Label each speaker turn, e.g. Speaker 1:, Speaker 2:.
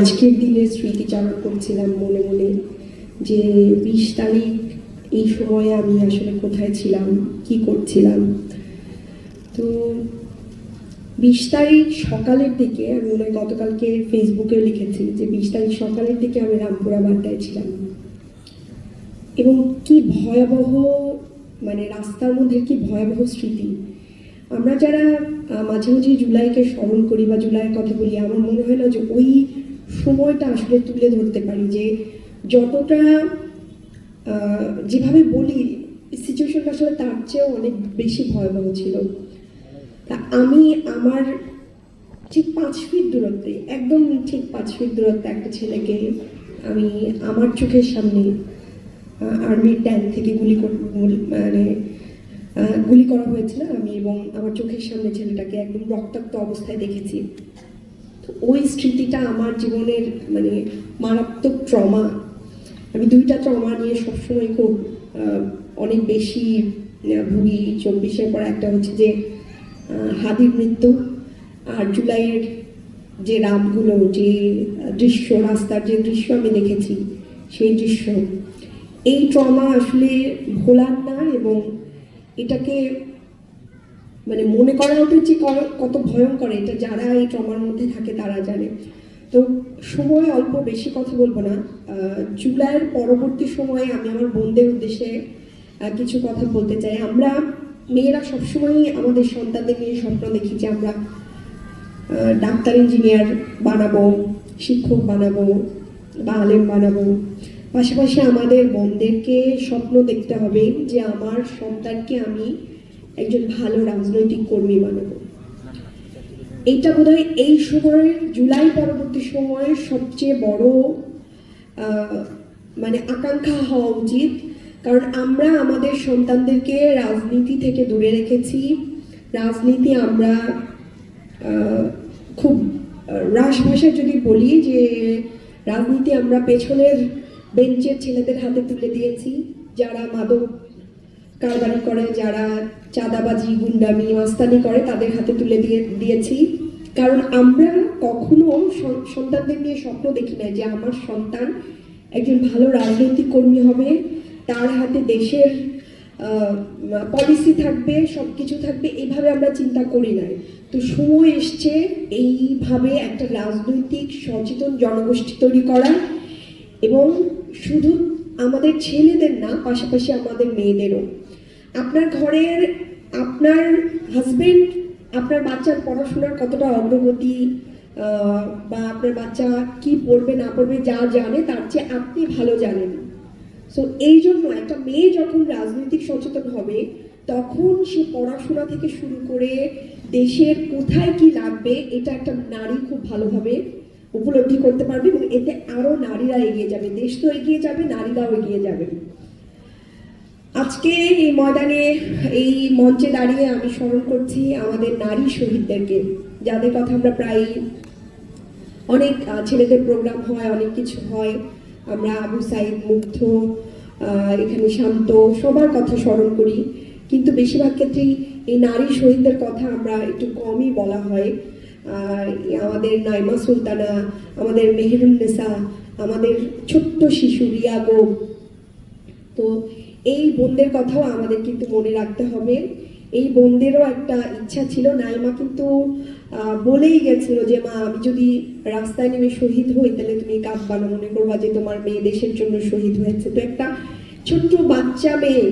Speaker 1: আজকের দিনের স্মৃতিচারণ করছিলাম মনে মনে যে 20 তারিখ এই সময়ে আমি আসলে কোথায় ছিলাম, কি করছিলাম। তো 20 তারিখ সকালের দিকে আমি মনে হয় গতকালকে ফেসবুকে লিখেছি যে 20 তারিখ সকালের দিকে আমি রামপুরা বাড্ডায় ছিলাম এবং কি ভয়াবহ, মানে রাস্তার মধ্যে কি ভয়াবহ স্মৃতি। আমরা যারা মাঝে মাঝে জুলাইকে স্মরণ করি বা জুলাইয়ের কথা বলি, আমার মনে হয় না যে ওই সময়টা আসলে তুলে ধরতে পারি, যে যতটা যেভাবে বলি সিচুয়েশনটা আসলে তার চেয়েও অনেক বেশি ভয়াবহ ছিল। তা আমি আমার ঠিক 5 ফিট দূরত্বে, একদম ঠিক 5 ফিট দূরত্বে একটা ছেলেকে আমি আমার চোখের সামনে আর্মির ট্যাঙ্ক থেকে গুলি করা হয়েছিল আমি, এবং আমার চোখের সামনে ছেলেটাকে একদম রক্তাক্ত অবস্থায় দেখেছি। তো ওই স্মৃতিটা আমার জীবনের মানে মারাত্মক ট্রমা। আমি 2টা ট্রমা নিয়ে সবসময় খুব অনেক বেশি ভুগি। 24-এর পর একটা হচ্ছে যে হাদির মৃত্যু, আর জুলাইয়ের যে রাতগুলো, যে দৃশ্য, রাস্তার যে দৃশ্য আমি দেখেছি, সেই দৃশ্য, এই ট্রমা আসলে ভোলার না। এবং এটাকে মানে মনে করাটা যে কত ভয়ঙ্কর, এটা যারা এই ট্রমার মধ্যে থাকে তারা জানে। তো সময় অল্প, বেশি কথা বলবো না। জুলাইয়ের পরবর্তী সময়ে আমি আমার বোনদের উদ্দেশ্যে কিছু কথা বলতে চাই। আমরা মেয়েরা সবসময়ই আমাদের সন্তানদের নিয়ে স্বপ্ন দেখি যে আমরা ডাক্তার, ইঞ্জিনিয়ার বানাবো, শিক্ষক বানাবো বা আলেম বানাবো। পাশাপাশি আমাদের বোনদেরকে স্বপ্ন দেখতে হবে যে আমার সন্তানকে আমি একজন ভালো রাজনৈতিক কর্মী বানাবো। এইটা বোধহয় এই সময়ের, জুলাই পরবর্তী সময়ের সবচেয়ে বড় মানে আকাঙ্ক্ষা হওয়া উচিত। কারণ আমরা আমাদের সন্তানদেরকে রাজনীতি থেকে দূরে রেখেছি। রাজনীতি আমরা খুব রাশ ভাষায় যদি বলি যে রাজনীতি আমরা পেছনের বেঞ্চের ছেলেদের হাতে তুলে দিয়েছি, যারা মাদক কারবারি করে, যারা চাঁদাবাজি, গুন্ডামি, মাস্তানি করে, তাদের হাতে তুলে দিয়েছি। কারণ আমরা কখনো সন্তানদের নিয়ে স্বপ্ন দেখি না যে আমার সন্তান একজন ভালো রাজনৈতিক কর্মী হবে, তার হাতে দেশের পলিসি থাকবে, সব কিছু থাকবে, এইভাবে আমরা চিন্তা করি নাই। তো সময় এসছে এইভাবে একটা রাজনৈতিক সচেতন জনগোষ্ঠী তৈরি করা, এবং শুধু আমাদের ছেলেদের না, পাশাপাশি আমাদের মেয়েদেরও। আপনার ঘরের আপনার হাজবেন্ড আপনার বাচ্চার পড়াশোনার কতটা অগ্রগতি বা আপনার বাচ্চা কি পড়বে না পড়বে যা জানে, তার চেয়ে আপনি ভালো জানেন। সো এই জন্য একটা মেয়ে যখন রাজনৈতিক সচেতন হবে, তখন সে পড়াশোনা থেকে শুরু করে দেশের কোথায় কি লাগবে, এটা একটা নারী খুব ভালোভাবে উপলব্ধি করতে পারবে, এবং এতে আরো নারীরা এগিয়ে যাবে, দেশ তো এগিয়ে যাবে, নারীরাও এগিয়ে যাবে। আজকে এই ময়দানে, এই মঞ্চে দাঁড়িয়ে আমি স্মরণ করছি আমাদের নারী শহীদদেরকে, যাদের কথা আমরা প্রায়, অনেক ছেলেদের প্রোগ্রাম হয়, অনেক কিছু হয়, আমরা আবু সাইদ, মুগ্ধ, এখানে শান্ত, সবার কথা স্মরণ করি, কিন্তু বেশিরভাগ ক্ষেত্রেই এই নারী শহীদদের কথা আমরা একটু কমই বলা হয়। আমাদের নাইমা সুলতানা, আমাদের মেহেরুন্নেসা, আমাদের ছোট্ট শিশু রিয়া গো। তো এই বোনদের কথাও আমাদের কিন্তু মনে রাখতে হবে। এই বোনদেরও একটা ইচ্ছা ছিল। নাইমা কিন্তু বলেই গেছিল যে মা, আমি যদি রাস্তায় নেমে শহীদ হই তাহলে তুমি কাঁদবা না, মনে করবা যে তোমার মেয়ে দেশের জন্য শহীদ হয়েছে। তো একটা ছোট্ট বাচ্চা মেয়ে